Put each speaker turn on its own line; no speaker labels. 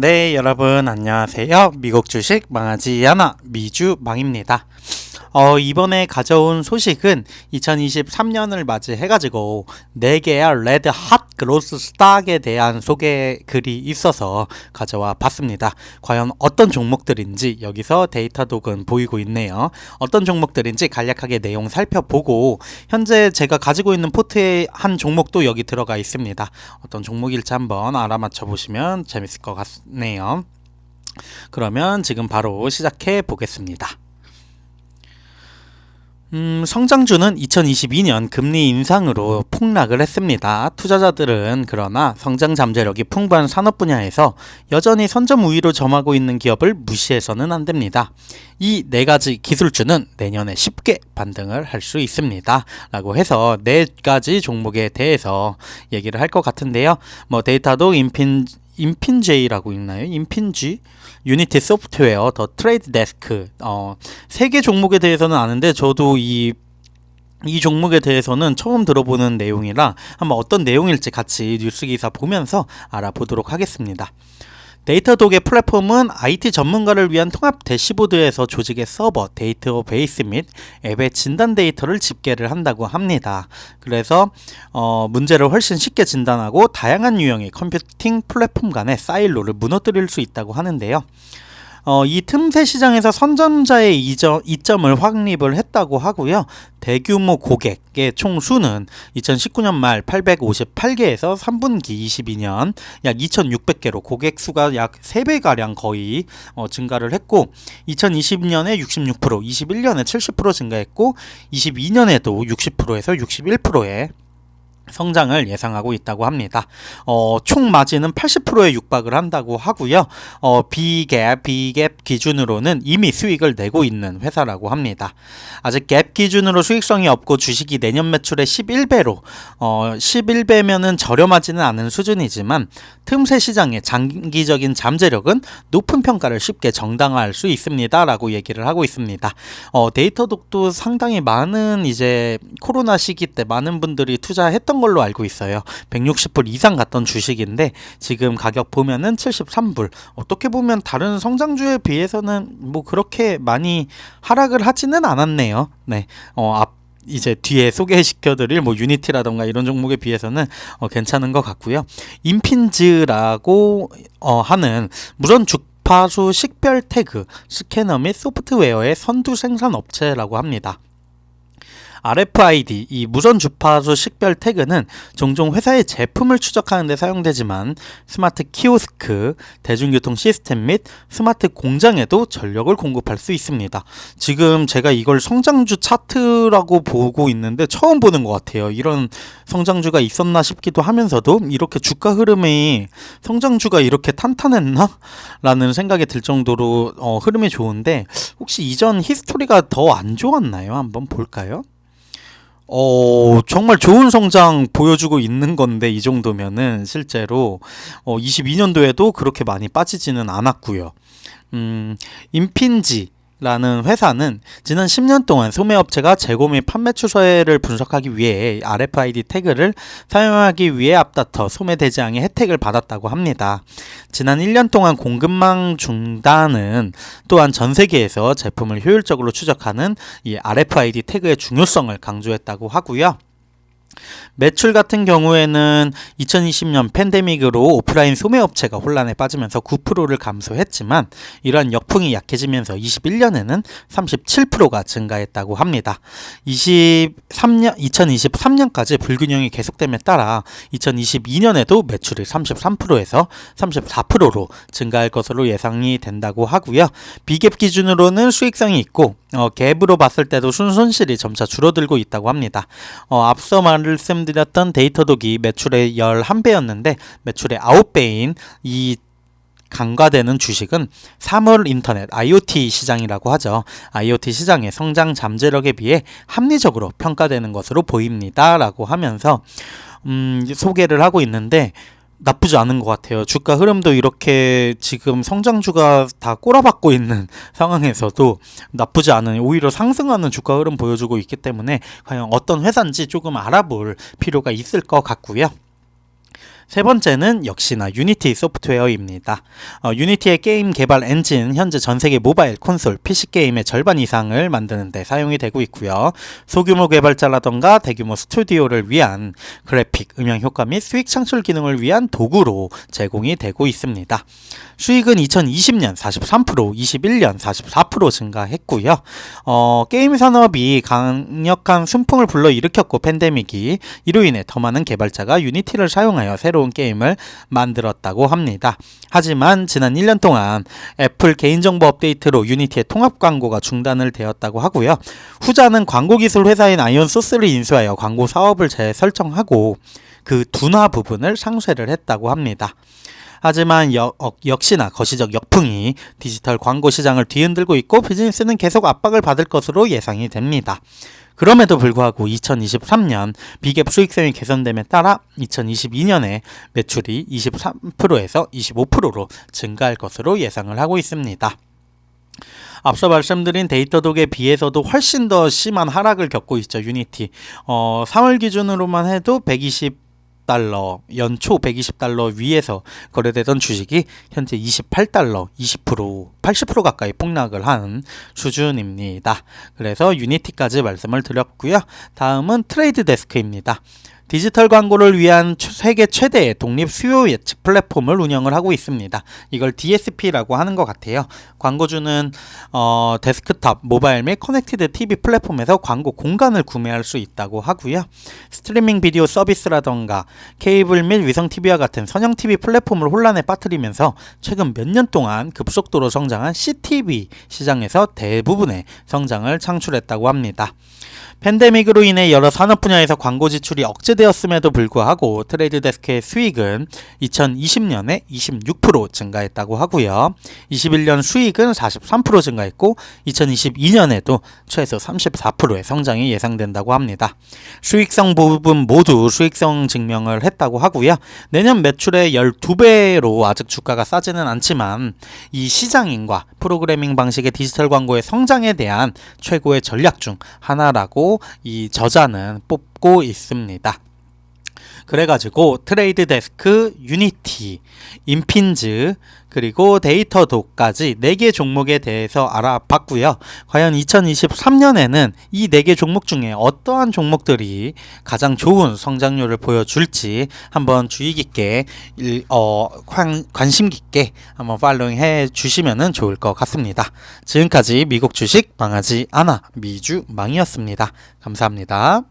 네, 여러분 안녕하세요. 미국 주식 망하지 않아 미주망입니다. 이번에 가져온 소식은 2023년을 맞이해가지고 4개의 레드 핫 그로스 스탁에 대한 소개 글이 있어서 가져와 봤습니다. 과연 어떤 종목들인지 여기서 데이터 독은 보이고 있네요. 어떤 종목들인지 간략하게 내용 살펴보고 현재 제가 가지고 있는 포트의 한 종목도 여기 들어가 있습니다. 어떤 종목일지 한번 알아맞혀 보시면 재밌을 것 같네요. 그러면 지금 바로 시작해 보겠습니다. 성장주는 2022년 금리 인상으로 폭락을 했습니다. 투자자들은 그러나 성장 잠재력이 풍부한 산업 분야에서 여전히 선점 우위로 점하고 있는 기업을 무시해서는 안 됩니다. 이 4가지 기술주는 내년에 쉽게 반등을 할 수 있습니다. 라고 해서 4가지 종목에 대해서 얘기를 할 것 같은데요. 데이터도 인핀제이라고 있나요? 인핀지? 유니티 소프트웨어, 더 트레이드 데스크 3개 종목에 대해서는 아는데 저도 이 종목에 대해서는 처음 들어보는 내용이라 한번 어떤 내용일지 같이 뉴스 기사 보면서 알아보도록 하겠습니다. 데이터독의 플랫폼은 IT 전문가를 위한 통합 대시보드에서 조직의 서버, 데이터베이스 및 앱의 진단 데이터를 집계를 한다고 합니다. 그래서 문제를 훨씬 쉽게 진단하고 다양한 유형의 컴퓨팅 플랫폼 간의 사일로를 무너뜨릴 수 있다고 하는데요. 이 틈새 시장에서 선점자의 이점을 확립을 했다고 하고요. 대규모 고객의 총 수는 2019년 말 858개에서 3분기 22년 약 2600개로 고객 수가 약 3배가량 거의 증가를 했고 2020년에 66%, 21년에 70% 증가했고 22년에도 60%에서 61%의 성장을 예상하고 있다고 합니다. 총 마진은 80%에 육박을 한다고 하고요. 비갭 기준으로는 이미 수익을 내고 있는 회사라고 합니다. 아직 갭 기준으로 수익성이 없고 주식이 내년 매출의 11배로 11배면은 저렴하지는 않은 수준이지만 틈새 시장의 장기적인 잠재력은 높은 평가를 쉽게 정당화할 수 있습니다. 라고 얘기를 하고 있습니다. 데이터독도 상당히 많은 이제 코로나 시기 때 많은 분들이 투자했던 걸로 알고 있어요. 160불 이상 갔던 주식인데 지금 가격 보면은 73불. 어떻게 보면 다른 성장주에 비해서는 뭐 그렇게 많이 하락을 하지는 않았네요. 네. 이제 뒤에 소개시켜드릴 유니티라던가 이런 종목에 비해서는 괜찮은 것 같고요. 인핀즈라고 하는 무선 주파수 식별 태그 스캐너 및 소프트웨어의 선두 생산 업체라고 합니다. RFID, 이 무선 주파수 식별 태그는 종종 회사의 제품을 추적하는 데 사용되지만 스마트 키오스크, 대중교통 시스템 및 스마트 공장에도 전력을 공급할 수 있습니다. 지금 제가 이걸 성장주 차트라고 보고 있는데 처음 보는 것 같아요. 이런 성장주가 있었나 싶기도 하면서도 이렇게 주가 흐름이 성장주가 이렇게 탄탄했나? 라는 생각이 들 정도로 흐름이 좋은데 혹시 이전 히스토리가 더 안 좋았나요? 한번 볼까요? 정말 좋은 성장 보여주고 있는 건데 이 정도면은 실제로 22년도에도 그렇게 많이 빠지지는 않았고요. 인핀지 라는 회사는 지난 10년 동안 소매업체가 재고 및 판매 추세를 분석하기 위해 RFID 태그를 사용하기 위해 앞다퉈 소매 대장의 혜택을 받았다고 합니다. 지난 1년 동안 공급망 중단은 또한 전 세계에서 제품을 효율적으로 추적하는 이 RFID 태그의 중요성을 강조했다고 하고요. 매출 같은 경우에는 2020년 팬데믹으로 오프라인 소매업체가 혼란에 빠지면서 9%를 감소했지만 이러한 역풍이 약해지면서 21년에는 37%가 증가했다고 합니다. 2023년까지 불균형이 계속됨에 따라 2022년에도 매출이 33%에서 34%로 증가할 것으로 예상이 된다고 하고요. 비갭 기준으로는 수익성이 있고 갭으로 봤을 때도 순손실이 점차 줄어들고 있다고 합니다. 앞서 말씀드렸던 데이터독이 매출의 11배였는데 매출의 9배인 이 간과되는 주식은 사물 인터넷 IoT 시장이라고 하죠. IoT 시장의 성장 잠재력에 비해 합리적으로 평가되는 것으로 보입니다. 라고 하면서 소개를 하고 있는데 나쁘지 않은 것 같아요. 주가 흐름도 이렇게 지금 성장주가 다 꼬라박고 있는 상황에서도 나쁘지 않은, 오히려 상승하는 주가 흐름 보여주고 있기 때문에 과연 어떤 회사인지 조금 알아볼 필요가 있을 것 같고요. 세 번째는 역시나 유니티 소프트웨어입니다. 유니티의 게임 개발 엔진 현재 전 세계 모바일, 콘솔, PC 게임의 절반 이상을 만드는 데 사용이 되고 있고요. 소규모 개발자라던가 대규모 스튜디오를 위한 그래픽, 음향 효과 및 수익 창출 기능을 위한 도구로 제공이 되고 있습니다. 수익은 2020년 43%, 21년 44% 증가했고요. 게임 산업이 강력한 순풍을 불러일으켰고 팬데믹이 이로 인해 더 많은 개발자가 유니티를 사용하여 새로운 게임을 만들었다고 합니다. 하지만 지난 1년 동안 애플 개인정보 업데이트로 유니티의 통합 광고가 중단을 되었다고 하고요. 후자는 광고기술 회사인 아이온소스를 인수하여 광고 사업을 재설정하고 그 둔화 부분을 상쇄를 했다고 합니다. 하지만 역시나 거시적 역풍이 디지털 광고 시장을 뒤흔들고 있고 비즈니스는 계속 압박을 받을 것으로 예상이 됩니다. 그럼에도 불구하고 2023년 비갭 수익성이 개선됨에 따라 2022년에 매출이 23%에서 25%로 증가할 것으로 예상을 하고 있습니다. 앞서 말씀드린 데이터독에 비해서도 훨씬 더 심한 하락을 겪고 있죠. 유니티. 3월 기준으로만 해도 120달러, 연초 120달러 위에서 거래되던 주식이 현재 28달러, 20%, 80% 가까이 폭락을 한 수준입니다. 그래서 유니티까지 말씀을 드렸고요. 다음은 트레이드 데스크입니다. 디지털 광고를 위한 세계 최대의 독립 수요 예측 플랫폼을 운영을 하고 있습니다. 이걸 DSP라고 하는 것 같아요. 광고주는 데스크탑, 모바일 및 커넥티드 TV 플랫폼에서 광고 공간을 구매할 수 있다고 하고요. 스트리밍 비디오 서비스라던가 케이블 및 위성 TV와 같은 선형 TV 플랫폼을 혼란에 빠뜨리면서 최근 몇 년 동안 급속도로 성장한 CTV 시장에서 대부분의 성장을 창출했다고 합니다. 팬데믹으로 인해 여러 산업 분야에서 광고 지출이 억제되었음에도 불구하고 트레이드 데스크의 수익은 2020년에 26% 증가했다고 하고요. 21년 수익은 43% 증가했고 2022년에도 최소 34%의 성장이 예상된다고 합니다. 수익성 부분 모두 수익성 증명을 했다고 하고요. 내년 매출의 12배로 아직 주가가 싸지는 않지만 이 시장인과 프로그래밍 방식의 디지털 광고의 성장에 대한 최고의 전략 중 하나라고 이 저자는 뽑고 있습니다. 그래가지고 트레이드 데스크, 유니티, 인핀즈, 그리고 데이터독까지 4개 종목에 대해서 알아봤고요. 과연 2023년에는 이 4개 종목 중에 어떠한 종목들이 가장 좋은 성장률을 보여줄지 한번 주의 깊게 관심 깊게 한번 팔로잉 해 주시면 좋을 것 같습니다. 지금까지 미국 주식 망하지 않아 미주 망이었습니다. 감사합니다.